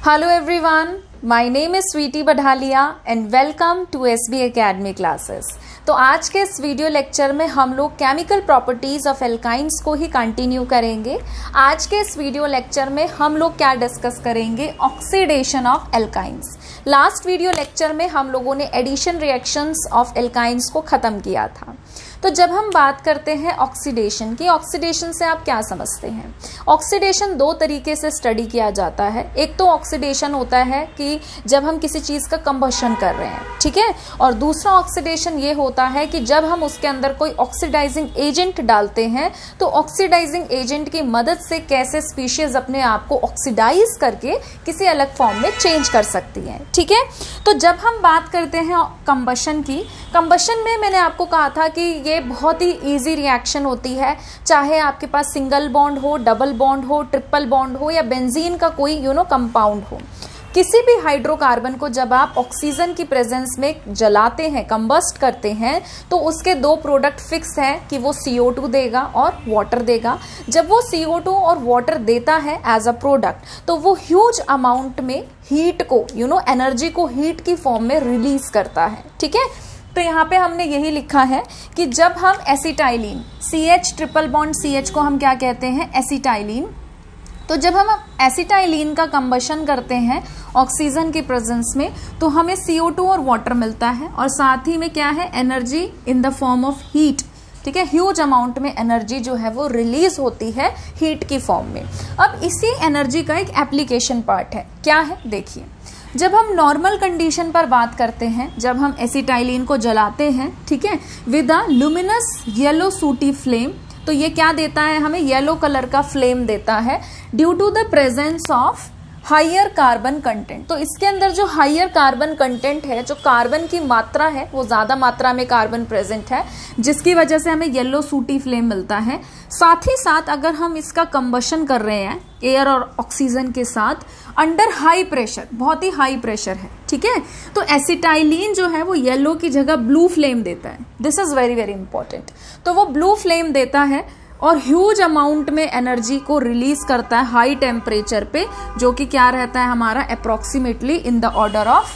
Hello everyone, my name is Sweety Badhalia and welcome to SB Academy classes। तो आज के इस video lecture में हम लोग केमिकल प्रॉपर्टीज ऑफ एल्काइंस को ही कंटिन्यू करेंगे। आज के इस वीडियो लेक्चर में हम लोग क्या डिस्कस करेंगे, oxidation of alkynes. Last video lecture में हम लोगों ने एडिशन रिएक्शंस ऑफ एल्काइंस को खत्म किया था। तो जब हम बात करते हैं ऑक्सीडेशन की, ऑक्सीडेशन से आप क्या समझते हैं? ऑक्सीडेशन दो तरीके से स्टडी किया जाता है। एक तो ऑक्सीडेशन होता है कि जब हम किसी चीज़ का कंबशन कर रहे हैं, ठीक है, और दूसरा ऑक्सीडेशन ये होता है कि जब हम उसके अंदर कोई ऑक्सीडाइजिंग एजेंट डालते हैं तो ऑक्सीडाइजिंग एजेंट की मदद से कैसे स्पीशीज अपने आप को ऑक्सीडाइज करके किसी अलग फॉर्म में चेंज कर सकती हैं, ठीक है। तो जब हम बात करते हैं कंबशन की, कंबशन में मैंने आपको कहा था कि ये बहुत ही इजी रिएक्शन होती है, चाहे आपके पास सिंगल बॉन्ड हो, डबल बॉन्ड हो, ट्रिपल बॉन्ड हो या बेंजीन का कोई कंपाउंड हो। किसी भी हाइड्रोकार्बन को जब आप ऑक्सीजन की प्रेजेंस में जलाते हैं, कंबस्ट करते हैं, तो उसके दो प्रोडक्ट फिक्स हैं कि वो CO2 देगा और वाटर देगा। जब वो CO2 और वाटर देता है एज अ प्रोडक्ट, तो वो ह्यूज अमाउंट में हीट को एनर्जी को हीट की फॉर्म में रिलीज करता है, ठीक है। तो यहाँ पे हमने यही लिखा है कि जब हम acetylene, CH triple bond CH को हम क्या कहते हैं, एसिटाइलिन। तो जब हम एसिटाइलिन का कंबशन करते हैं ऑक्सीजन की प्रेजेंस में, तो हमें CO2 और वाटर मिलता है और साथ ही में क्या है, energy in the form of heat, ठीक है। ह्यूज अमाउंट में एनर्जी जो है वो रिलीज होती है हीट की फॉर्म में। अब इसी एनर्जी का एक एप्लीकेशन पार्ट है, क्या है देखिए। जब हम नॉर्मल कंडीशन पर बात करते हैं, जब हम एसिटाइलिन को जलाते हैं, ठीक है, विद अ लुमिनस येलो सूटी फ्लेम, तो ये क्या देता है, हमें येलो कलर का फ्लेम देता है due to the presence of higher carbon content. तो इसके अंदर जो हाइयर कार्बन कंटेंट है, जो कार्बन की मात्रा है, वो ज़्यादा मात्रा में कार्बन प्रेजेंट है, जिसकी वजह से हमें येलो सूटी फ्लेम मिलता है। साथ ही साथ अगर हम इसका कंबशन कर रहे हैं एयर और ऑक्सीजन के साथ अंडर हाई प्रेशर, बहुत ही हाई प्रेशर है, ठीक है, तो एसिटाइलिन जो है वो येलो की जगह ब्लू फ्लेम देता है। This is very very important. तो वो ब्लू फ्लेम देता है और ह्यूज अमाउंट में एनर्जी को रिलीज करता है हाई टेम्परेचर पे, जो कि क्या रहता है हमारा approximately in the order of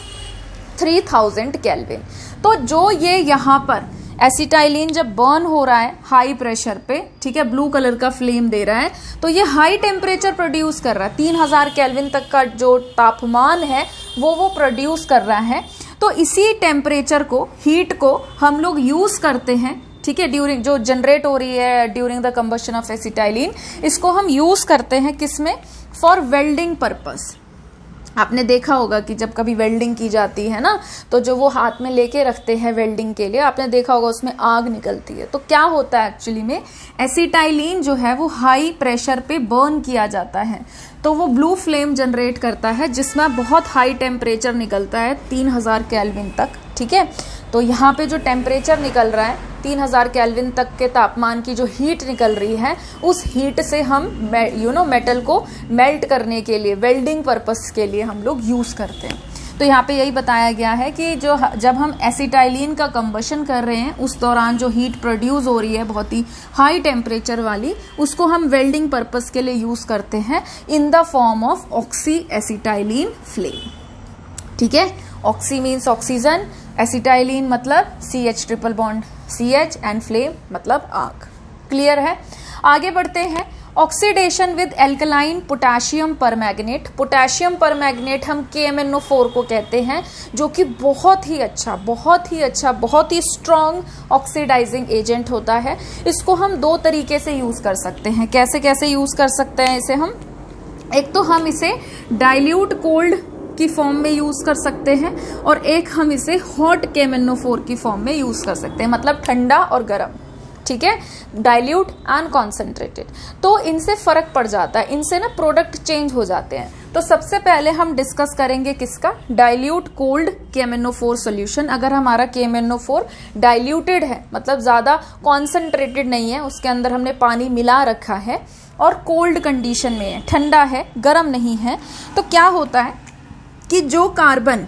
3000 kelvin. तो जो ये यहाँ पर एसिटाइलिन जब बर्न हो रहा है हाई प्रेशर पे, ठीक है, ब्लू कलर का फ्लेम दे रहा है, तो ये हाई टेम्परेचर प्रोड्यूस कर रहा है, 3000 केल्विन तक का जो तापमान है वो प्रोड्यूस कर रहा है। तो इसी टेम्परेचर को, हीट को हम लोग यूज करते हैं, ठीक है, ड्यूरिंग जो जनरेट हो रही है during the combustion of acetylene, इसको हम यूज करते हैं किसमें, फॉर वेल्डिंग पर्पस। आपने देखा होगा कि जब कभी वेल्डिंग की जाती है ना, तो जो वो हाथ में लेके रखते हैं वेल्डिंग के लिए, आपने देखा होगा उसमें आग निकलती है। तो क्या होता है एक्चुअली में, एसिटाइलिन जो है वो हाई प्रेशर पे बर्न किया जाता है, तो वो ब्लू फ्लेम जनरेट करता है जिसमें बहुत हाई टेम्परेचर निकलता है 3000 केल्विन तक, ठीक है। तो यहाँ पे जो टेम्परेचर निकल रहा है 3000 केल्विन तक के तापमान की जो हीट निकल रही है, उस हीट से हम मेटल को मेल्ट करने के लिए, वेल्डिंग पर्पस के लिए हम लोग यूज करते हैं। तो यहाँ पे यही बताया गया है कि जब हम एसिटाइलिन का कंबशन कर रहे हैं, उस दौरान जो हीट प्रोड्यूस हो रही है बहुत ही हाई टेम्परेचर वाली, उसको हम वेल्डिंग पर्पस के लिए यूज करते हैं in the form of oxy acetylene flame, ठीक है। ऑक्सी मीन्स ऑक्सीजन, एसिटाइलिन मतलब CH triple bond CH and flame मतलब आग। क्लियर है? आगे बढ़ते हैं। Oxidation with alkaline potassium permanganate. Potassium permanganate हम KMnO4 को कहते हैं, जो कि बहुत ही स्ट्रॉन्ग ऑक्सीडाइजिंग एजेंट होता है। इसको हम दो तरीके से यूज कर सकते हैं। कैसे कैसे यूज कर सकते हैं इसे हम? एक तो हम इसे डाइल्यूट कोल्ड की फॉर्म में यूज कर सकते हैं और एक हम इसे हॉट KMnO4 की फॉर्म में यूज कर सकते हैं, मतलब ठंडा और गर्म, ठीक है, डाइल्यूट एंड कॉन्सेंट्रेटेड। तो इनसे फर्क पड़ जाता है, इनसे ना प्रोडक्ट चेंज हो जाते हैं। तो सबसे पहले हम डिस्कस करेंगे किसका, डाइल्यूट कोल्ड KMnO4 सोल्यूशन। अगर हमारा KMnO4 डाइल्यूटेड है, मतलब ज्यादा कॉन्सेंट्रेटेड नहीं है, उसके अंदर हमने पानी मिला रखा है और कोल्ड कंडीशन में है, ठंडा है, गर्म नहीं है, तो क्या होता है कि जो कार्बन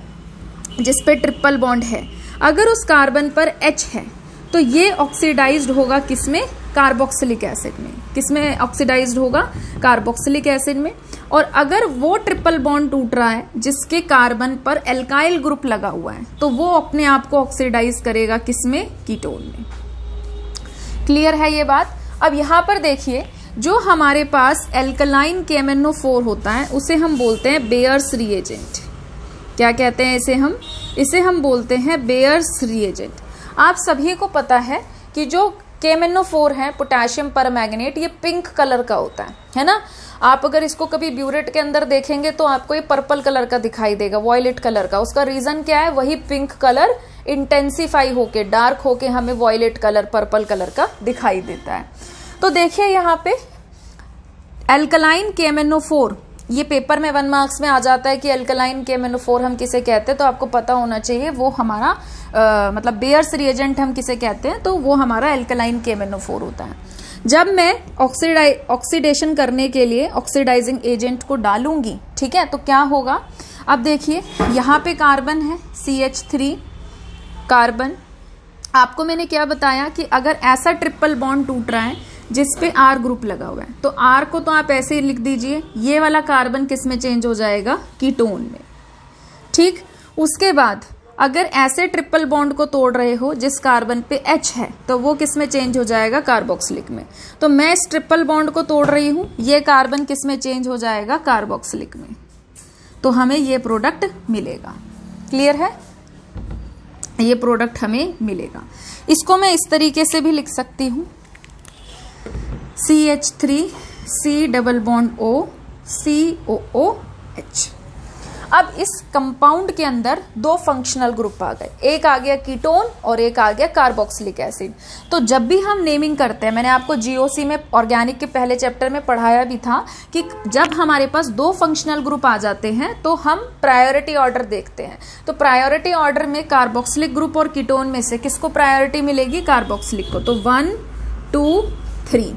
जिस पे ट्रिपल बॉन्ड है, अगर उस कार्बन पर H है, तो ये ऑक्सीडाइज्ड होगा किसमें, कार्बोक्सिलिक एसिड में। किसमें ऑक्सीडाइज्ड होगा? कार्बोक्सिलिक एसिड में। और अगर वो ट्रिपल बॉन्ड टूट रहा है जिसके कार्बन पर एल्काइल ग्रुप लगा हुआ है, तो वो अपने आप को ऑक्सीडाइज करेगा किसमें? कीटोन में। क्लियर है ये बात? अब यहां पर देखिए, जो हमारे पास एल्कलाइन KMnO4 होता है उसे हम बोलते हैं बेयर्स रिएजेंट। क्या कहते हैं इसे? इसे हम बोलते हैं बेयर्स रिएजेंट। आप सभी को पता है कि जो KMnO4 है, पोटेशियम परमैंगनेट, ये पिंक कलर का होता है ना? आप अगर इसको कभी ब्यूरेट के अंदर देखेंगे तो आपको ये पर्पल कलर का दिखाई देगा, वॉयलेट कलर का। उसका रीजन क्या है? वही पिंक कलर इंटेंसिफाई होके, डार्क होके हमें वॉयलेट कलर, पर्पल कलर का दिखाई देता है। तो देखिए यहाँ पे एल्कलाइन KMnO4, ये पेपर में 1 मार्क्स में आ जाता है कि एल्कलाइन KMnO4 हम किसे कहते हैं, तो आपको पता होना चाहिए वो हमारा मतलब बेयर्स रिएजेंट हम किसे कहते हैं, तो वो हमारा एल्कलाइन KMnO4 होता है। जब मैं ऑक्सीडेशन करने के लिए ऑक्सीडाइजिंग एजेंट को डालूंगी, ठीक है, तो क्या होगा? अब देखिए यहाँ पे कार्बन है CH3 कार्बन। आपको मैंने क्या बताया कि अगर ऐसा ट्रिपल बॉन्ड टूट रहा है जिसपे R ग्रुप लगा हुआ है, तो R को तो आप ऐसे ही लिख दीजिए, ये वाला कार्बन किस में चेंज हो जाएगा? कीटोन में। ठीक, उसके बाद अगर ऐसे ट्रिपल बॉन्ड को तोड़ रहे हो जिस कार्बन पे H है, तो वो किस में चेंज हो जाएगा? कार्बोक्सिलिक में। तो मैं इस ट्रिपल बॉन्ड को तोड़ रही हूं, ये कार्बन किस में चेंज हो जाएगा? कार्बोक्सिलिक में। तो हमें ये प्रोडक्ट मिलेगा। क्लियर है? ये प्रोडक्ट हमें मिलेगा। इसको मैं इस तरीके से भी लिख सकती हूं, CH3 C double bond O COOH। अब इस कंपाउंड के अंदर 2 फंक्शनल ग्रुप आ गए, एक आ गया कीटोन और एक आ गया कार्बोक्सिलिक एसिड। तो जब भी हम नेमिंग करते हैं, मैंने आपको GOC में ऑर्गेनिक के पहले चैप्टर में पढ़ाया भी था कि जब हमारे पास 2 फंक्शनल ग्रुप आ जाते हैं तो हम प्रायोरिटी ऑर्डर देखते हैं। तो प्रायोरिटी ऑर्डर में कार्बोक्सिलिक ग्रुप और कीटोन में से किसको प्रायोरिटी मिलेगी? कार्बोक्सिलिक को। तो 1 2 3।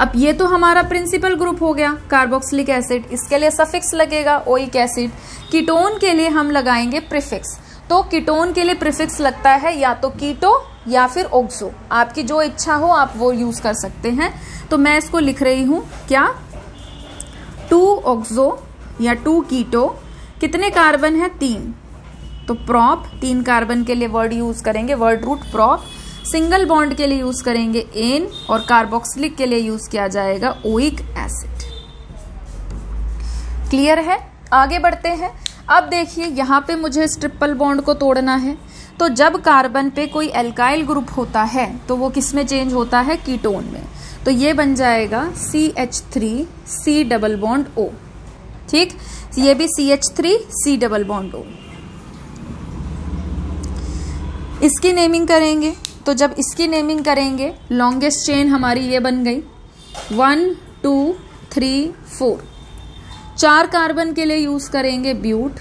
अब ये तो हमारा प्रिंसिपल ग्रुप हो गया कार्बोक्सिलिक एसिड, इसके लिए सफिक्स लगेगा ओइक एसिड। कीटोन के लिए हम लगाएंगे प्रीफिक्स। तो कीटोन के लिए प्रीफिक्स लगता है या तो कीटो या फिर ऑक्सो, आपकी जो इच्छा हो आप वो यूज कर सकते हैं। तो मैं इसको लिख रही हूं क्या? 2 ऑक्सो या 2 कीटो। कितने कार्बन है? 3। तो प्रॉप, 3 कार्बन के लिए वर्ड यूज करेंगे, word root prop. Single bond के लिए यूज करेंगे एन, और कार्बोक्सिलिक के लिए यूज किया जाएगा ओइक एसिड। क्लियर है? आगे बढ़ते हैं। अब देखिए यहाँ पे मुझे इस ट्रिपल बॉन्ड को तोड़ना है। तो जब कार्बन पे कोई एल्काइल ग्रुप होता है तो वो किस में चेंज होता है? कीटोन में। तो ये बन जाएगा CH3 C double bond O। ठीक, ये भी CH3 C double bond O। इसकी नेमिंग करेंगे, तो जब इसकी नेमिंग करेंगे, लॉन्गेस्ट चेन हमारी ये बन गई 1 2 3 4। 4 कार्बन के लिए यूज करेंगे ब्यूट।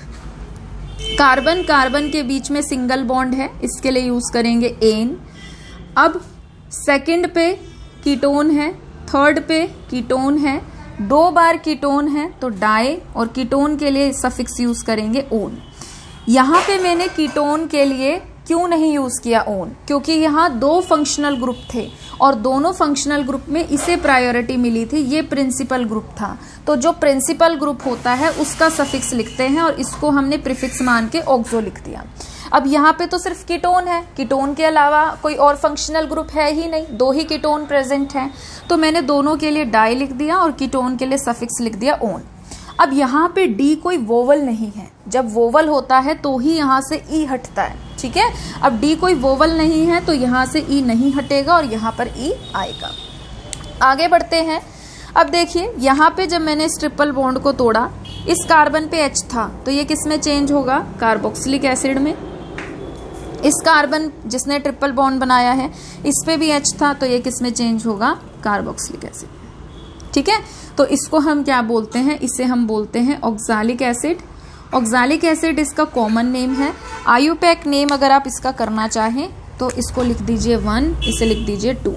कार्बन कार्बन के बीच में सिंगल बॉन्ड है, इसके लिए यूज करेंगे एन। अब सेकंड पे कीटोन है, थर्ड पे कीटोन है, 2 बार कीटोन है तो डाई, और कीटोन के लिए सफिक्स यूज करेंगे ओन। यहाँ पे मैंने कीटोन के लिए क्यों नहीं यूज किया ओन? क्योंकि यहाँ 2 फंक्शनल ग्रुप थे और दोनों फंक्शनल ग्रुप में इसे प्रायोरिटी मिली थी, ये प्रिंसिपल ग्रुप था। तो जो प्रिंसिपल ग्रुप होता है उसका सफिक्स लिखते हैं और इसको हमने प्रीफिक्स मान के ऑक्सो लिख दिया। अब यहाँ पे तो सिर्फ कीटोन है, कीटोन के अलावा कोई और फंक्शनल ग्रुप है ही नहीं, 2 ही कीटोन प्रेजेंट हैं। तो मैंने दोनों के लिए डाई लिख दिया और कीटोन के लिए सफिक्स लिख दिया ओन। अब यहाँ पे डी कोई वोवल नहीं है, जब वोवल होता है तो ही यहाँ से ई हटता है। ठीक है, अब डी कोई वोवल नहीं है तो यहाँ से ई नहीं हटेगा और यहाँ पर ई आएगा। आगे बढ़ते हैं। अब देखिए यहाँ पे जब मैंने इस ट्रिपल बॉन्ड को तोड़ा, इस कार्बन पे H था तो ये किस में चेंज होगा? कार्बोक्सिलिक एसिड में। इस कार्बन जिसने ट्रिपल बॉन्ड बनाया है इस पे भी H था तो ये किस में चेंज होगा? Carboxylic acid. ठीक है, तो इसको हम क्या बोलते हैं? इसे हम बोलते हैं ऑक्सैलिक एसिड। ऑक्सैलिक एसिड इसका कॉमन नेम है। आयुपैक नेम अगर आप इसका करना चाहें तो इसको लिख दीजिए 1, इसे लिख दीजिए 2।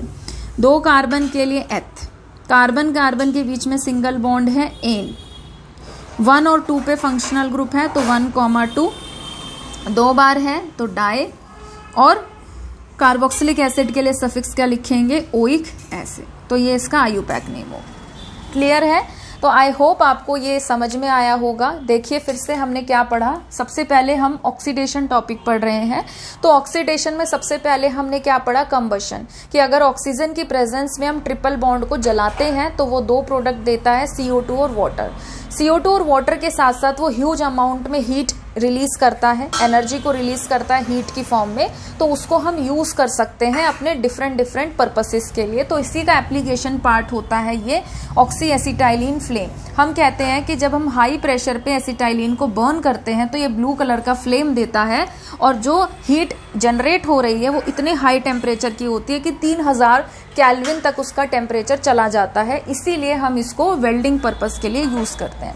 2 कार्बन के लिए एथ, कार्बन कार्बन के बीच में सिंगल बॉन्ड है एन। 1 और 2 पे फंक्शनल ग्रुप है तो 1, 2 2 बार है तो डाई, और कार्बोक्सिलिक एसिड के लिए सफिक्स क्या लिखेंगे, ओइक एसिड। तो ये इसका आईयूपैक नेम हो। क्लियर है? तो आई होप आपको ये समझ में आया होगा। देखिए फिर से हमने क्या पढ़ा। सबसे पहले हम ऑक्सीडेशन टॉपिक पढ़ रहे हैं। तो ऑक्सीडेशन में सबसे पहले हमने क्या पढ़ा, कंबशन, कि अगर ऑक्सीजन की प्रेजेंस में हम ट्रिपल बॉन्ड को जलाते हैं तो वो दो प्रोडक्ट देता है, CO2 और वाटर। CO2 और वाटर के साथ साथ वो ह्यूज अमाउंट में हीट रिलीज करता है, एनर्जी को रिलीज करता है हीट की फॉर्म में। तो उसको हम यूज कर सकते हैं अपने डिफरेंट पर्पसेस के लिए। तो इसी का एप्लीकेशन पार्ट होता है ये ऑक्सी एसिटाइलिन फ्लेम। हम कहते हैं कि जब हम हाई प्रेशर पे एसिटाइलिन को बर्न करते हैं तो ये ब्लू कलर का फ्लेम देता है, और जो हीट जनरेट हो रही है वो इतने हाई टेम्परेचर की होती है कि 3000 केल्विन तक उसका टेम्परेचर चला जाता है। इसीलिए हम इसको वेल्डिंग पर्पस के लिए यूज करते हैं।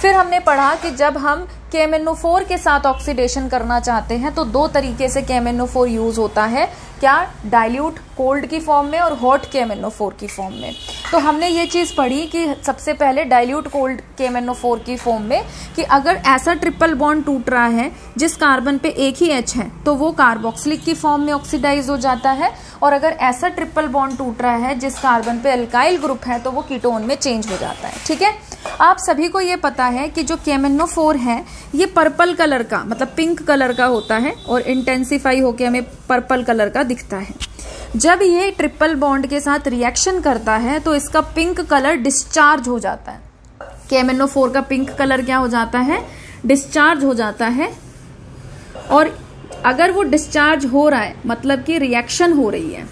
फिर हमने पढ़ा कि जब हम KMnO4 के साथ ऑक्सीडेशन करना चाहते हैं तो दो तरीके से KMnO4 यूज होता है, क्या, डाइल्यूट कोल्ड की फॉर्म में और हॉट KMnO4 की फॉर्म में। तो हमने ये चीज़ पढ़ी कि सबसे पहले डाइल्यूट कोल्ड KMnO4 की फॉर्म में कि अगर ऐसा ट्रिपल बॉन्ड टूट रहा है जिस कार्बन पे एक ही H है तो वो कार्बोक्सिलिक की फॉर्म में ऑक्सीडाइज हो जाता है, और अगर ऐसा ट्रिपल बॉन्ड टूट रहा है जिस कार्बन पे अल्काइल ग्रुप है तो वो कीटोन में चेंज हो जाता है। ठीक है, आप सभी को ये पता है कि जो KMnO4 है ये पर्पल कलर का, मतलब पिंक कलर का होता है और इंटेंसिफाई होकर हमें पर्पल कलर का दिखता है। जब ये ट्रिपल बॉन्ड के साथ रिएक्शन करता है तो इसका पिंक कलर डिस्चार्ज हो जाता है। KMnO4 का पिंक कलर क्या हो जाता है, डिस्चार्ज हो जाता है। और अगर वो डिस्चार्ज हो रहा है मतलब कि रिएक्शन हो रही है,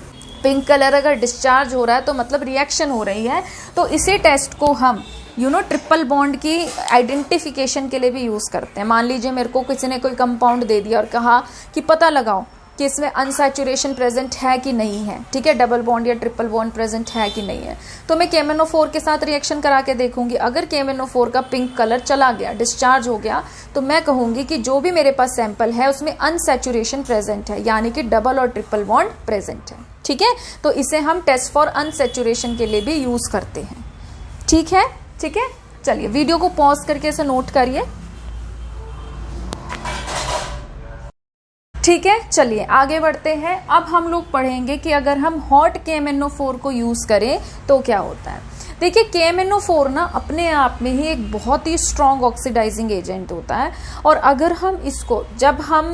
पिंक कलर अगर डिस्चार्ज हो रहा है तो मतलब रिएक्शन हो रही है। तो इसी टेस्ट को हम ट्रिपल बॉन्ड की आइडेंटिफिकेशन के लिए भी यूज करते हैं। मान लीजिए मेरे को किसी ने कोई कंपाउंड दे दिया और कहा कि पता लगाओ कि इसमें अनसैचुरेशन प्रेजेंट है कि नहीं है, ठीक है, डबल बॉन्ड या ट्रिपल बॉन्ड प्रेजेंट है कि नहीं है। तो मैं KMnO4 के साथ रिएक्शन करा के देखूंगी। अगर KMnO4 का पिंक कलर चला गया, डिस्चार्ज हो गया, तो मैं कहूंगी कि जो भी मेरे पास सैंपल है उसमें अनसैचुरेशन प्रेजेंट है, यानी कि डबल और ट्रिपल बॉन्ड प्रेजेंट है। ठीक है, तो इसे हम टेस्ट फॉर अनसैचुरेशन के लिए भी यूज करते हैं। ठीक है, ठीक है, चलिए वीडियो को पॉज करके इसे नोट करिए। ठीक है, चलिए आगे बढ़ते हैं। अब हम लोग पढ़ेंगे कि अगर हम हॉट KMnO4 को यूज करें तो क्या होता है। देखिए KMnO4 ना अपने आप में ही एक बहुत ही स्ट्रॉन्ग ऑक्सीडाइजिंग एजेंट होता है, और अगर हम इसको जब हम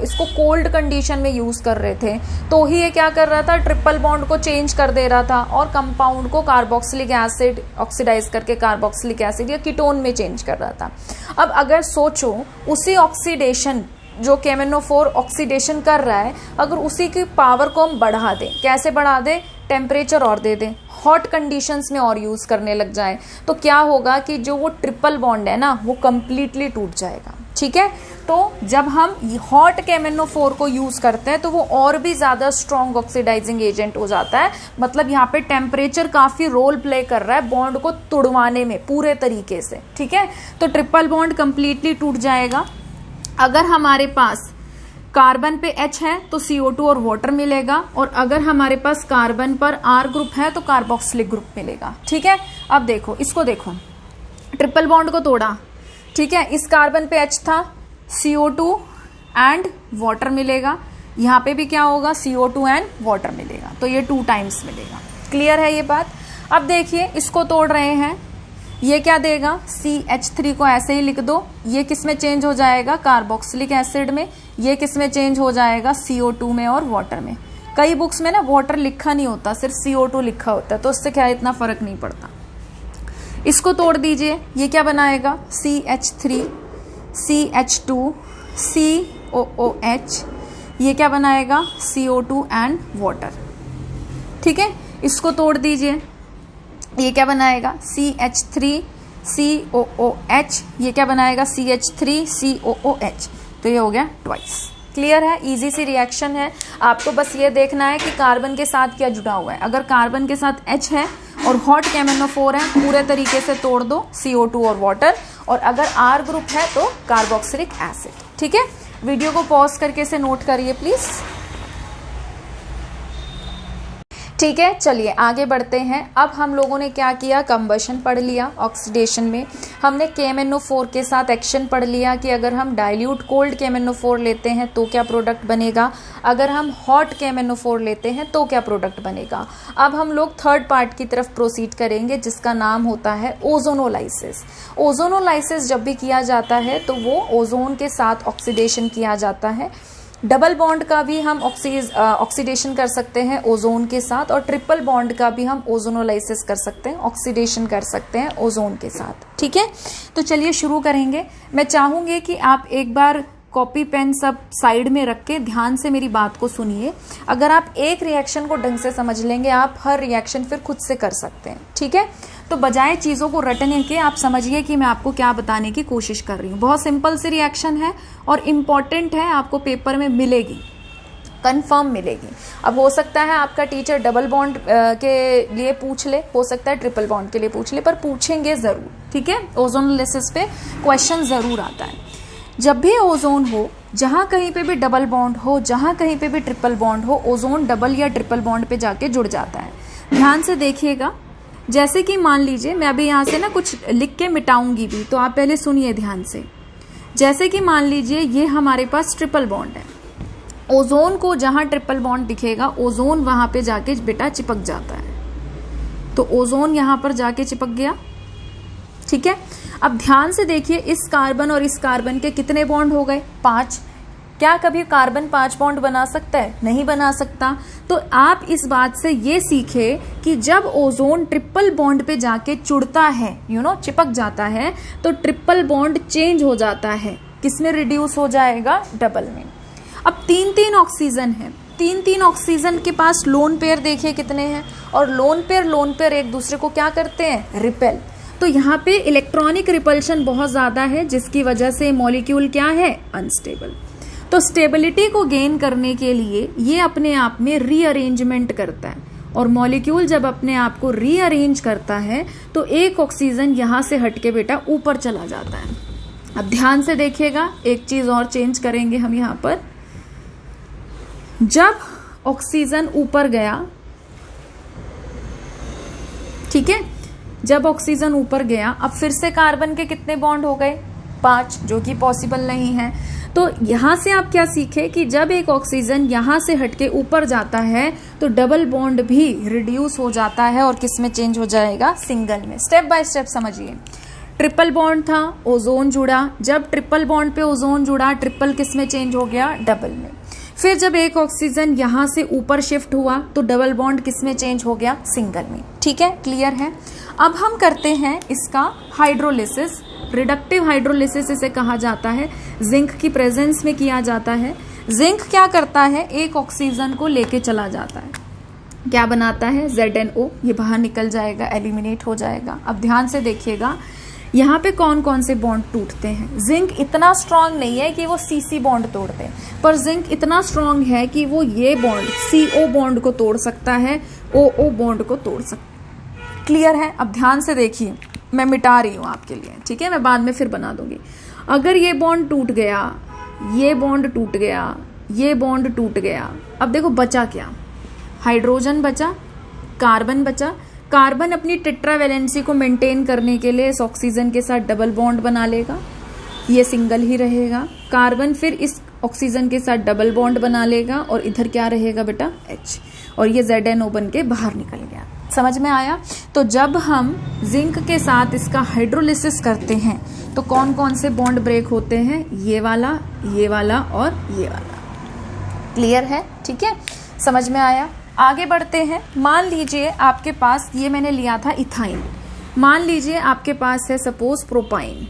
इसको कोल्ड कंडीशन में यूज कर रहे थे तो ही ये क्या कर रहा था, ट्रिपल बॉन्ड को चेंज कर दे रहा था और कंपाउंड को कार्बोक्सिलिक एसिड ऑक्सीडाइज करके कार्बोक्सिलिक एसिड या कीटोन में चेंज कर रहा था। अब अगर सोचो उसी ऑक्सीडेशन जो KMnO4 ऑक्सीडेशन कर रहा है, अगर उसी की पावर को हम बढ़ा दें, कैसे बढ़ा दें, टेम्परेचर और दे दें, हॉट कंडीशंस में और यूज करने लग जाए, तो क्या होगा कि जो वो ट्रिपल बॉन्ड है ना वो कंप्लीटली टूट जाएगा। ठीक है, तो जब हम हॉट KMnO4 को यूज करते हैं तो वो और भी ज्यादा स्ट्रॉन्ग ऑक्सीडाइजिंग एजेंट हो जाता है। मतलब यहाँ पे टेम्परेचर काफी रोल प्ले कर रहा है बॉन्ड को तुड़वाने में पूरे तरीके से। ठीक है, तो ट्रिपल बॉन्ड कंप्लीटली टूट जाएगा। अगर हमारे पास कार्बन पे H है तो CO2 और वाटर मिलेगा, और अगर हमारे पास कार्बन पर R ग्रुप है तो कार्बोक्सिलिक ग्रुप मिलेगा। ठीक है, अब देखो इसको, देखो ट्रिपल बॉन्ड को तोड़ा। ठीक है, इस कार्बन पे H था, CO2 एंड वाटर मिलेगा, यहाँ पे भी क्या होगा, CO2 एंड वाटर मिलेगा, तो ये 2 टाइम्स मिलेगा। क्लियर है ये बात। अब देखिए इसको तोड़ रहे हैं, ये क्या देगा, CH3 को ऐसे ही लिख दो, ये किस में चेंज हो जाएगा, कार्बोक्सिलिक एसिड में, ये किस में चेंज हो जाएगा, CO2 में और वाटर में। कई बुक्स में ना वाटर लिखा नहीं होता, सिर्फ CO2 लिखा होता है, तो उससे क्या इतना फर्क नहीं पड़ता। इसको तोड़ दीजिए, ये क्या बनाएगा, CH3 CH2 COOH, ये क्या बनाएगा, CO2 एंड वाटर। ठीक है, इसको तोड़ दीजिए, ये क्या बनाएगा, CH3 COOH, ये क्या बनाएगा, CH3 COOH, तो ये हो गया ट्वाइस। क्लियर है, इजी सी रिएक्शन है। आपको बस ये देखना है कि कार्बन के साथ क्या जुड़ा हुआ है। अगर कार्बन के साथ H है और हॉट KMnO4 है, पूरे तरीके से तोड़ दो CO2 और वाटर, और अगर R ग्रुप है तो कार्बोक्सिलिक एसिड। ठीक है, वीडियो को पॉज करके इसे नोट करिए प्लीज। ठीक है, चलिए आगे बढ़ते हैं। अब हम लोगों ने क्या किया, कंबशन पढ़ लिया। ऑक्सीडेशन में हमने KMnO4 के साथ एक्शन पढ़ लिया कि अगर हम डाइल्यूट कोल्ड KMnO4 लेते हैं तो क्या प्रोडक्ट बनेगा, अगर हम हॉट KMnO4 लेते हैं तो क्या प्रोडक्ट बनेगा। अब हम लोग थर्ड पार्ट की तरफ प्रोसीड करेंगे जिसका नाम होता है ओजोनोलाइसिस। ओजोनोलाइसिस जब भी किया जाता है तो वो ओजोन के साथ ऑक्सीडेशन किया जाता है। डबल बॉन्ड का भी हम ऑक्सीडेशन कर सकते हैं ओजोन के साथ, और ट्रिपल बॉन्ड का भी हम ओजोनोलाइसिस कर सकते हैं, ऑक्सीडेशन कर सकते हैं ओजोन के साथ। ठीक है, तो चलिए शुरू करेंगे। मैं चाहूंगी कि आप एक बार कॉपी पेन सब साइड में रख के ध्यान से मेरी बात को सुनिए। अगर आप एक रिएक्शन को ढंग से समझ लेंगे, आप हर रिएक्शन फिर खुद से कर सकते हैं। ठीक है, तो बजाय चीज़ों को रटने के आप समझिए कि मैं आपको क्या बताने की कोशिश कर रही हूँ। बहुत सिंपल सी रिएक्शन है और इम्पॉर्टेंट है, आपको पेपर में मिलेगी, कंफर्म मिलेगी। अब हो सकता है आपका टीचर डबल बॉन्ड के लिए पूछ ले, हो सकता है ट्रिपल बॉन्ड के लिए पूछ ले, पर पूछेंगे ज़रूर। ठीक है, ओजोनोलाइसिस पे क्वेश्चन ज़रूर आता है। जब भी ओजोन हो, जहाँ कहीं पे भी डबल बॉन्ड हो, जहाँ कहीं पे भी ट्रिपल बॉन्ड हो, ओजोन डबल या ट्रिपल बॉन्ड पे जाके जुड़ जाता है। ध्यान से देखिएगा, जैसे कि मान लीजिए मैं अभी यहाँ से ना कुछ लिख के मिटाऊंगी भी, तो आप पहले सुनिए ध्यान से। जैसे कि मान लीजिए ये हमारे पास ट्रिपल बॉन्ड है, ओजोन को जहाँ ट्रिपल बॉन्ड दिखेगा ओजोन वहाँ पे जाके बेटा चिपक जाता है। तो ओजोन यहाँ पर जाके चिपक गया। ठीक है, अब ध्यान से देखिए, इस कार्बन और इस कार्बन के कितने बॉन्ड हो गए, 5। क्या कभी कार्बन 5 बॉन्ड बना सकता है? नहीं बना सकता। तो आप इस बात से ये सीखे कि जब ओजोन ट्रिपल बॉन्ड पे जाके जुड़ता है, चिपक जाता है, तो ट्रिपल बॉन्ड चेंज हो जाता है, किसमें रिड्यूस हो जाएगा, डबल में। अब 3-3 ऑक्सीजन है, 3-3 ऑक्सीजन के पास लोन पेयर देखिए कितने हैं, और लोन पेयर एक दूसरे को क्या करते हैं, रिपेल। तो यहाँ पे इलेक्ट्रॉनिक रिपल्शन बहुत ज़्यादा है, जिसकी वजह से मॉलिक्यूल क्या है, अनस्टेबल। तो स्टेबिलिटी को गेन करने के लिए ये अपने आप में रीअरेंजमेंट करता है, और मॉलिक्यूल जब अपने आप को रीअरेंज करता है तो एक ऑक्सीजन यहाँ से हटके बेटा ऊपर चला जाता है। अब ध्यान से देखिएगा, एक चीज़ और चेंज करेंगे हम यहाँ पर। जब ऑक्सीजन ऊपर गया, ठीक है, जब ऑक्सीजन ऊपर गया, अब फिर से कार्बन के कितने बॉन्ड हो गए, 5, जो कि पॉसिबल नहीं है। तो यहां से आप क्या सीखे कि जब एक ऑक्सीजन यहां से हटके ऊपर जाता है तो डबल बॉन्ड भी रिड्यूस हो जाता है, और किस में चेंज हो जाएगा, सिंगल में। स्टेप बाय स्टेप समझिए। ट्रिपल बॉन्ड था, ओजोन जुड़ा, जब ट्रिपल बॉन्ड पे ओजोन जुड़ा, ट्रिपल किस में चेंज हो गया, डबल में। फिर जब एक ऑक्सीजन यहां से ऊपर शिफ्ट हुआ तो डबल बॉन्ड किस में चेंज हो गया, सिंगल में। ठीक है, क्लियर है। अब हम करते हैं इसका हाइड्रोलिसिस। रिडक्टिव हाइड्रोलिसिस इसे कहा जाता है, जिंक की प्रेजेंस में किया जाता है। जिंक क्या करता है, एक ऑक्सीजन को लेके चला जाता है, क्या बनाता है, ZnO, ये बाहर निकल जाएगा, एलिमिनेट हो जाएगा। अब ध्यान से देखिएगा, यहाँ पे कौन कौन से बॉन्ड टूटते हैं। जिंक इतना स्ट्रांग नहीं है कि वो CC बॉन्ड तोड़ दे, पर जिंक इतना स्ट्रांग है कि वो ये बॉन्ड CO बॉन्ड को तोड़ सकता है, OO बॉन्ड को तोड़ सकता है। क्लियर है। अब ध्यान से देखिए, मैं मिटा रही हूँ आपके लिए, ठीक है, मैं बाद में फिर बना दूंगी। अगर ये बॉन्ड टूट गया, ये बॉन्ड टूट गया, ये बॉन्ड टूट गया, अब देखो बचा क्या, हाइड्रोजन बचा, कार्बन बचा। कार्बन अपनी टेट्रावैलेंसी को मेंटेन करने के लिए इस ऑक्सीजन के साथ डबल बॉन्ड बना लेगा, ये सिंगल ही रहेगा। कार्बन फिर इस ऑक्सीजन के साथ डबल बॉन्ड बना लेगा, और इधर क्या रहेगा बेटा, H, और ये ZnO बन के बाहर निकल गया। समझ में आया। तो जब हम जिंक के साथ इसका हाइड्रोलिसिस करते हैं तो कौन कौन से बॉन्ड ब्रेक होते हैं, ये वाला और ये वाला। क्लियर है, ठीक है, समझ में आया। आगे बढ़ते हैं। मान लीजिए आपके पास, ये मैंने लिया था इथाइन, मान लीजिए आपके पास है सपोज प्रोपाइन।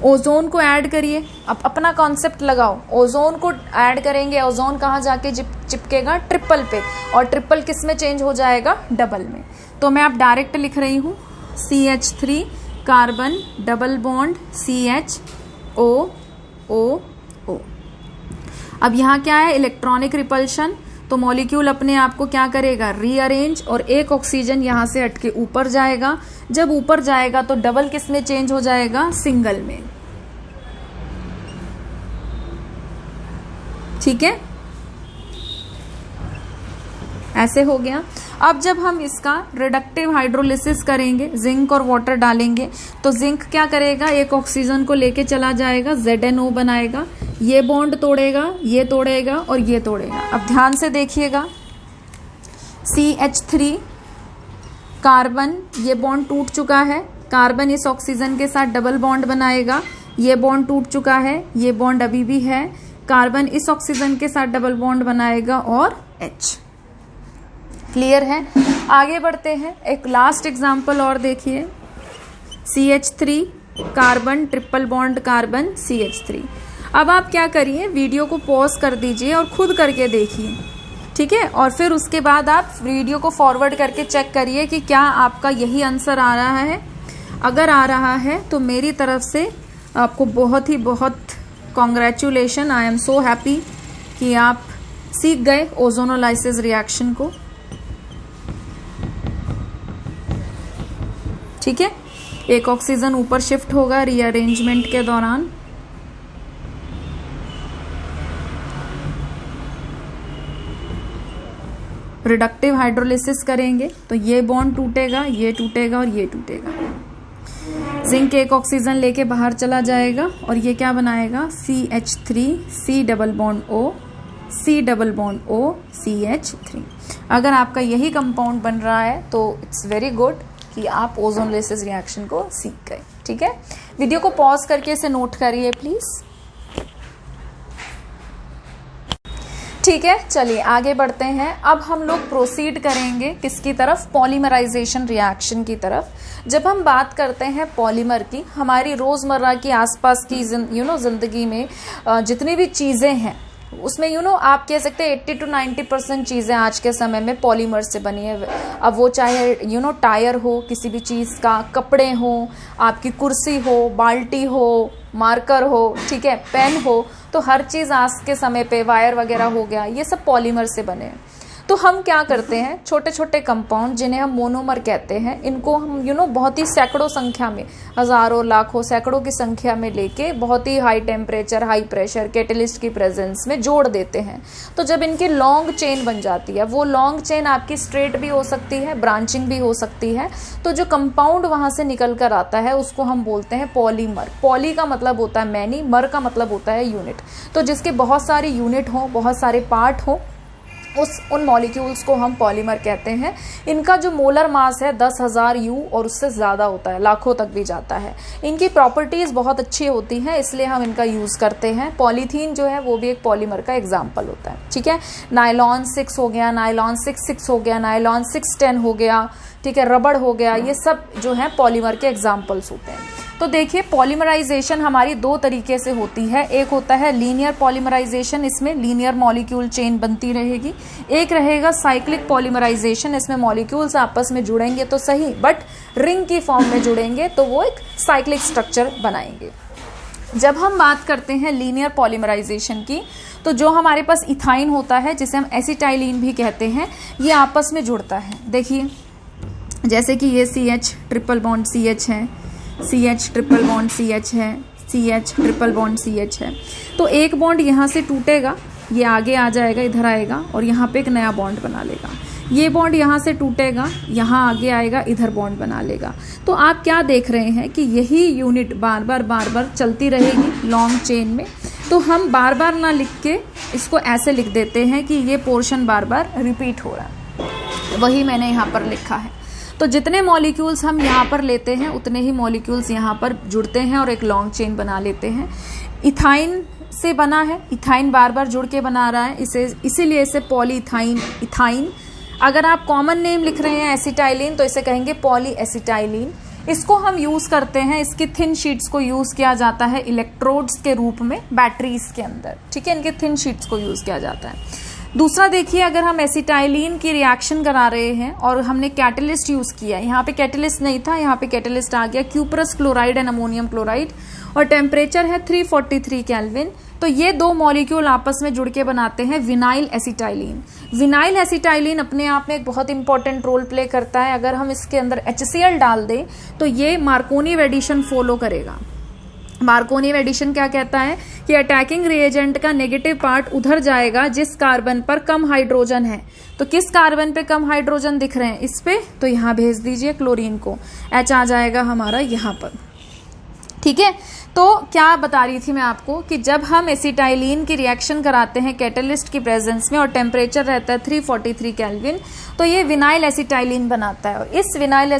ओजोन को ऐड करिए, अब अपना कॉन्सेप्ट लगाओ, ओजोन को ऐड करेंगे, ओजोन कहाँ जाके चिपकेगा, ट्रिपल पे, और ट्रिपल किस में चेंज हो जाएगा, डबल में। तो मैं अब डायरेक्ट लिख रही हूँ, CH3 carbon double bond CHO O। अब यहाँ क्या है, इलेक्ट्रॉनिक रिपल्शन, तो मॉलिक्यूल अपने आप को क्या करेगा, रीअरेंज, और एक ऑक्सीजन यहाँ से हटके ऊपर जाएगा। जब ऊपर जाएगा तो डबल किस में चेंज हो जाएगा, सिंगल में। ठीक है, ऐसे हो गया। अब जब हम इसका रिडक्टिव हाइड्रोलिसिस करेंगे, जिंक और वाटर डालेंगे, तो जिंक क्या करेगा, एक ऑक्सीजन को लेके चला जाएगा, ZNO बनाएगा, ये बॉन्ड तोड़ेगा, ये तोड़ेगा और ये तोड़ेगा। अब ध्यान से देखिएगा, CH3 कार्बन, ये बॉन्ड टूट चुका है, कार्बन इस ऑक्सीजन के साथ डबल बॉन्ड बनाएगा, ये बॉन्ड टूट चुका है, ये बॉन्ड अभी भी है, कार्बन इस ऑक्सीजन के साथ डबल बॉन्ड बनाएगा और H। क्लियर है? आगे बढ़ते हैं, एक लास्ट एग्जांपल और देखिए, CH3 carbon triple bond carbon CH3। अब आप क्या करिए, वीडियो को पॉज कर दीजिए और खुद करके देखिए, ठीक है, और फिर उसके बाद आप वीडियो को फॉरवर्ड करके चेक करिए कि क्या आपका यही आंसर आ रहा है। अगर आ रहा है तो मेरी तरफ से आपको बहुत ही बहुत congratulation, I am so happy कि आप सीख गए ओजोनोलाइसिस रिएक्शन को। ठीक है, एक ऑक्सीजन ऊपर शिफ्ट होगा रीअरेंजमेंट के दौरान। रिडक्टिव हाइड्रोलिसिस करेंगे तो ये बॉन्ड टूटेगा, ये टूटेगा और ये टूटेगा। जिंक एक ऑक्सीजन लेके बाहर चला जाएगा और ये क्या बनाएगा, CH3 C double bond O C double bond O CH3। अगर आपका यही कंपाउंड बन रहा है तो इट्स वेरी गुड कि आप ओजोनोलाइसिस रिएक्शन को सीख गए। ठीक है, वीडियो को पॉज करके इसे नोट करिए प्लीज। ठीक है, चलिए आगे बढ़ते हैं। अब हम लोग प्रोसीड करेंगे किसकी तरफ, पॉलीमराइजेशन रिएक्शन की तरफ। जब हम बात करते हैं पॉलीमर की, हमारी रोजमर्रा की आसपास की जिंदगी में जितनी भी चीजें हैं उसमें आप कह सकते हैं 80 to 90% चीजें आज के समय में पॉलीमर से बनी है। अब वो चाहे टायर हो किसी भी चीज का, कपड़े हो, आपकी कुर्सी हो, बाल्टी हो, मार्कर हो, ठीक है, पेन हो, तो हर चीज आज के समय पे, वायर वगैरह हो गया, ये सब पॉलीमर से बने हैं। तो हम क्या करते हैं, छोटे छोटे कंपाउंड जिन्हें हम मोनोमर कहते हैं, इनको हम बहुत ही सैकड़ों संख्या में, हजारों लाखों सैकड़ों की संख्या में लेके बहुत ही high temperature high pressure catalyst की प्रेजेंस में जोड़ देते हैं। तो जब इनकी लॉन्ग चेन बन जाती है, वो लॉन्ग चेन आपकी स्ट्रेट भी हो सकती है, ब्रांचिंग भी हो सकती है, तो जो कंपाउंड वहां से निकल कर आता है उसको हम बोलते हैं पॉलीमर। पॉली का मतलब होता है मैनी, मर का मतलब होता है यूनिट। तो जिसके बहुत सारे यूनिट हो, बहुत सारे पार्ट हो, उन मॉलिक्यूल्स को हम पॉलीमर कहते हैं। इनका जो मोलर मास है 10,000 U और उससे ज़्यादा होता है, लाखों तक भी जाता है। इनकी प्रॉपर्टीज़ बहुत अच्छी होती हैं, इसलिए हम इनका यूज़ करते हैं। पॉलीथीन जो है वो भी एक पॉलीमर का एग्जाम्पल होता है। ठीक है, नायलॉन 6 हो गया, नायलॉन 6 हो गया, नायलॉन 610 हो गया, ठीक है, रबड़ हो गया, ये सब जो है पॉलीमर के एग्जाम्पल्स होते हैं। तो देखिए, पॉलीमराइजेशन हमारी दो तरीके से होती है। एक होता है लीनियर पॉलीमराइजेशन, इसमें लीनियर मॉलिक्यूल चेन बनती रहेगी। एक रहेगा साइक्लिक पॉलीमराइजेशन, इसमें मॉलिक्यूल्स आपस में जुड़ेंगे तो सही, बट रिंग की फॉर्म में जुड़ेंगे तो वो एक साइक्लिक स्ट्रक्चर बनाएंगे। जब हम बात करते हैं लीनियर पॉलीमराइजेशन की, तो जो हमारे पास इथाइन होता है, जिसे हम एसिटाइलिन भी कहते हैं, ये आपस में जुड़ता है। देखिए, जैसे कि ये CH ट्रिपल बॉन्ड CH है, CH ट्रिपल बॉन्ड CH है, CH ट्रिपल बॉन्ड CH है। तो एक बॉन्ड यहाँ से टूटेगा, ये आगे आ जाएगा, इधर आएगा और यहाँ पे एक नया बॉन्ड बना लेगा। ये बॉन्ड यहाँ से टूटेगा, यहाँ आगे आएगा, इधर बॉन्ड बना लेगा। तो आप क्या देख रहे हैं कि यही यूनिट बार बार चलती रहेगी लॉन्ग चेन में। तो हम बार बार ना लिख के इसको ऐसे लिख देते हैं कि ये पोर्शन बार बार रिपीट हो रहा है, वही मैंने यहाँ पर लिखा है। तो जितने मॉलिक्यूल्स हम यहाँ पर लेते हैं उतने ही मॉलिक्यूल्स यहाँ पर जुड़ते हैं और एक लॉन्ग चेन बना लेते हैं। इथाइन से बना है, इथाइन बार बार जुड़ के बना रहा है, इसीलिए इसे पॉलीइथाइन, इथाइन। अगर आप कॉमन नेम लिख रहे हैं एसिटाइलिन तो इसे कहेंगे पॉली एसिटाइलिन। इसको हम यूज करते हैं, इसकी थिन शीट्स को यूज किया जाता है इलेक्ट्रोड्स के रूप में बैटरीज के अंदर। ठीक है, इनके थिन शीट्स को यूज किया जाता है। दूसरा देखिए, अगर हम एसिटाइलिन की रिएक्शन करा रहे हैं और हमने कैटलिस्ट यूज किया, यहाँ पे कैटलिस्ट नहीं था, यहाँ पे कैटलिस्ट आ गया, cuprous chloride and ammonium chloride, और टेम्परेचर है 343 केल्विन। तो ये दो मॉलिक्यूल आपस में जुड़ के बनाते हैं विनाइल एसिटाइलिन। विनाइल एसिटाइलिन अपने आप में एक बहुत इंपॉर्टेंट रोल प्ले करता है। अगर हम इसके अंदर HCl डाल दें तो ये मार्कोनी एडिशन फॉलो करेगा। मार्कोनियन एडिशन क्या कहता है कि अटैकिंग रिएजेंट का नेगेटिव पार्ट उधर जाएगा जिस कार्बन पर कम हाइड्रोजन है। तो किस कार्बन पे कम हाइड्रोजन दिख रहे हैं, इस पे, तो यहां भेज दीजिए क्लोरीन को, H आ जाएगा हमारा यहां पर। ठीक है, तो क्या बता रही थी मैं आपको कि जब हम एसिटाइलिन की रिएक्शन कराते हैं कैटलिस्ट की प्रेजेंस में और टेम्परेचर रहता है 343 केल्विन, तो ये विनाइल एसिटाइलिन बनाता है। और इस विनाइल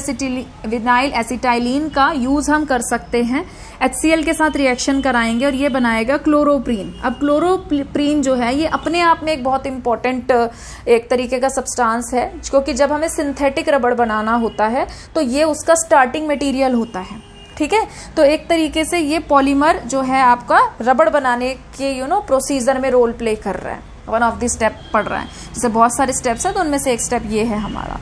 एसिटाइलिन का यूज हम कर सकते हैं, HCl के साथ रिएक्शन कराएंगे और ये बनाएगा क्लोरोप्रीन। अब क्लोरोप्रीन जो है ये अपने आप में एक बहुत इंपॉर्टेंट एक तरीके का सब्सटेंस है, क्योंकि जब हमें सिंथेटिक रबड़ बनाना होता है तो ये उसका स्टार्टिंग मटेरियल होता है। ठीक है, तो एक तरीके से ये पॉलीमर जो है आपका रबड़ बनाने के प्रोसीजर में रोल प्ले कर रहा है, वन ऑफ द स्टेप पढ़ रहा है। जैसे बहुत सारे स्टेप्स हैं तो उनमें से एक स्टेप ये है हमारा।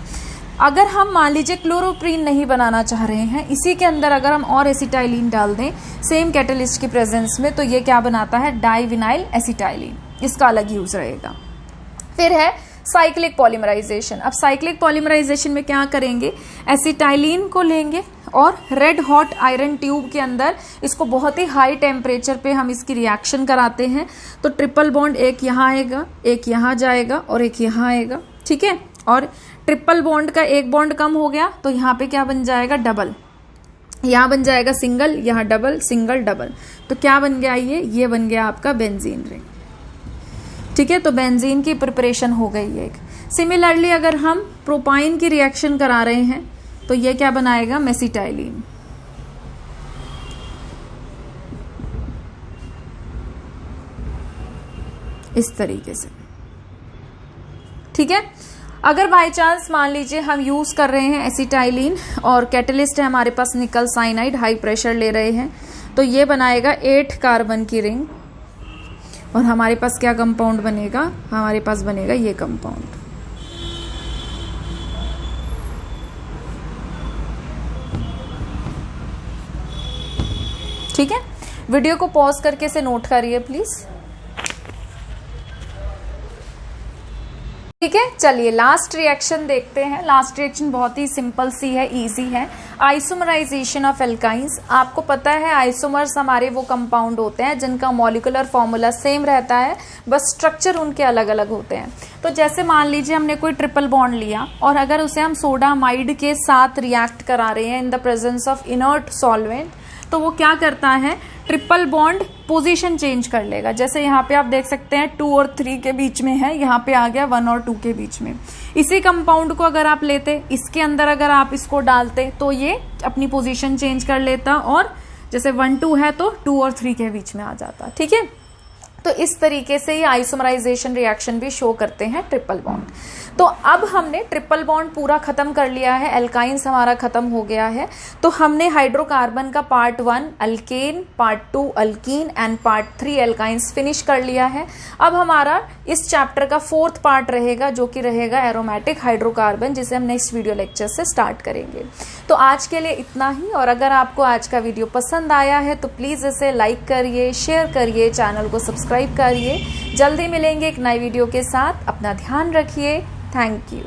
अगर हम मान लीजिए क्लोरोप्रीन नहीं बनाना चाह रहे हैं, इसी के अंदर अगर हम और एसिटाइलिन डाल दें सेम कैटलिस्ट की प्रेजेंस में, तो ये क्या बनाता है, डाइविनाइल एसिटाइलिन, इसका अलग यूज रहेगा। फिर है साइक्लिक पॉलीमराइजेशन। अब साइक्लिक पॉलीमराइजेशन में क्या करेंगे, एसिटाइलिन को लेंगे और रेड हॉट आयरन ट्यूब के अंदर इसको बहुत ही हाई टेम्परेचर पे हम इसकी रिएक्शन कराते हैं। तो ट्रिपल बॉन्ड एक यहाँ आएगा, एक यहाँ जाएगा और एक यहाँ आएगा। ठीक है, और ट्रिपल बॉन्ड का एक बॉन्ड कम हो गया तो यहाँ पे क्या बन जाएगा, डबल, यहाँ बन जाएगा सिंगल, यहाँ डबल, सिंगल डबल। तो क्या बन गया, ये बन गया आपका बेंजीन रिंग। ठीक है, तो बेंजीन की प्रिपरेशन हो गई एक। सिमिलरली अगर हम प्रोपाइन की रिएक्शन करा रहे हैं तो ये क्या बनाएगा, मेसिटाइलिन। इस तरीके से। ठीक है, अगर बाय चांस मान लीजिए हम यूज कर रहे हैं एसिटाइलिन और कैटलिस्ट है हमारे पास निकल साइनाइड, हाई प्रेशर ले रहे हैं, तो ये बनाएगा 8 कार्बन की रिंग और हमारे पास क्या कंपाउंड बनेगा, हमारे पास बनेगा ये कंपाउंड। ठीक है, वीडियो को पॉज करके से नोट करिए प्लीज। ठीक है, चलिए लास्ट रिएक्शन देखते हैं। लास्ट रिएक्शन बहुत ही सिंपल सी है, इजी है। Isomerisation of alkynes. आपको पता है आइसोमर्स हमारे वो कंपाउंड होते हैं जिनका मॉलिक्यूलर फॉर्मूला सेम रहता है, बस स्ट्रक्चर उनके अलग अलग होते हैं। तो जैसे मान लीजिए हमने कोई ट्रिपल बॉन्ड लिया और अगर उसे हम सोडामाइड के साथ रिएक्ट करा रहे हैं in the presence of inert solvent, तो वो क्या करता है, ट्रिपल बॉन्ड पोजीशन चेंज कर लेगा। जैसे यहाँ पे आप देख सकते हैं 2 और 3 के बीच में है, यहाँ पे आ गया 1 और 2 के बीच में। इसी कंपाउंड को अगर आप लेते, इसके अंदर अगर आप इसको डालते तो ये अपनी पोजीशन चेंज कर लेता और जैसे 1 2 है तो 2 और 3 के बीच में आ जाता। ठीक है, तो इस तरीके से ये आइसोमराइजेशन रिएक्शन भी शो करते हैं ट्रिपल बॉन्ड। तो अब हमने ट्रिपल बॉन्ड पूरा खत्म कर लिया है, एल्काइंस हमारा खत्म हो गया है। तो हमने हाइड्रोकार्बन का part 1 alkane, part 2 alkyne and part 3 alkynes finish कर लिया है। अब हमारा इस चैप्टर का 4th पार्ट रहेगा जो कि रहेगा एरोमेटिक हाइड्रोकार्बन, जिसे हम नेक्स्ट वीडियो लेक्चर से स्टार्ट करेंगे। तो आज के लिए इतना ही, और अगर आपको आज का वीडियो पसंद आया है तो प्लीज़ इसे लाइक करिए, शेयर करिए, चैनल को सब्सक्राइब करिए। जल्दी मिलेंगे एक नई वीडियो के साथ। अपना ध्यान रखिए। Thank you.